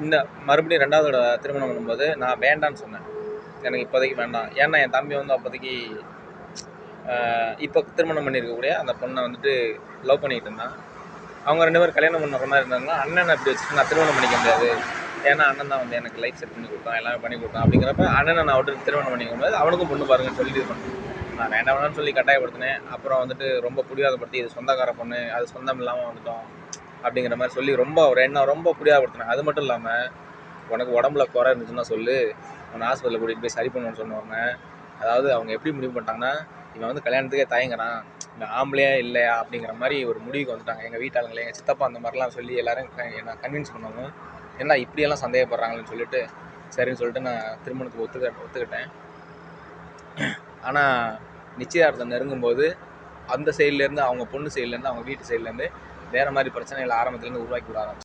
இந்த மறுபடியும் 2வது தடவை திருமணம் பண்ணும்போது நான் வேண்டான்னு சொன்னேன். எனக்கு இப்போதைக்கு வேண்டாம். ஏன்னா என் தம்பி வந்து அப்போதைக்கு இப்போ திருமணம் பண்ணியிருக்கக்கூடிய அந்த பொண்ணை வந்துட்டு லவ் பண்ணிக்கிட்டு இருந்தான். அவங்க 2 பேரும் கல்யாணம் பண்ணுற மாதிரி இருந்தாங்கன்னா அண்ணனை அப்படி வச்சுட்டு நான் திருமணம் பண்ணிக்க முடியாது. ஏன்னா அண்ணன் தான் வந்து எனக்கு லைஃப் செட் பண்ணி கொடுத்தான், எல்லாமே பண்ணி கொடுத்தான். அப்படிங்கிறப்ப அண்ணனை நான் விட்டு திருமணம் பண்ணிக்கும் போது அவனுக்கும் பொண்ணு பாருங்கன்னு சொல்லிட்டு இது பண்ணேன். நான் வேண்டாம்னு சொல்லி கட்டாயப்படுத்தினேன். அப்புறம் வந்துட்டு ரொம்ப பிடிவாதப்படுத்தி இது சொந்தக்கார பொண்ணு, அது சொந்தம் இல்லாமல் வந்துட்டோம் அப்படிங்கிற மாதிரி சொல்லி ரொம்ப ஒரு எண்ணம் ரொம்ப பிடிவாதப்படுத்தினேன். அது மட்டும் இல்லாமல் உனக்கு உடம்புல குறை இருந்துச்சுன்னா சொல்லு, அவனை ஹாஸ்பிட்டலில் கூட்டிகிட்டு போய் சரி பண்ணுவோன்னு சொன்னவங்க. அதாவது அவங்க எப்படி முடிவு பண்ணிட்டாங்கன்னா, இவன் வந்து கல்யாணத்துக்கே தயங்குறான், இந்த ஆம்பளையா இல்லையா அப்படிங்கிற மாதிரி ஒரு முடிவுக்கு வந்துட்டாங்க. எங்கள் வீட்டாளுங்களே, எங்கள் சித்தப்பா அந்த மாதிரிலாம் சொல்லி எல்லாரும் என்ன கன்வின்ஸ் பண்ணவும், என்ன இப்படியெல்லாம் சந்தேகப்படுறாங்கன்னு சொல்லிட்டு சரின்னு சொல்லிட்டு நான் திருமணத்துக்கு ஒத்துக்கிட்டேன். ஆனால் நிச்சயதார்த்தம் நெருங்கும்போது அந்த சைட்லேருந்து அவங்க பொண்ணு சைட்லேருந்து அவங்க வீட்டு சைட்லேருந்து வேறு மாதிரி பிரச்சனைகள் ஆரம்பத்துலேருந்து உருவாக்கி விட ஆரம்பிச்சு.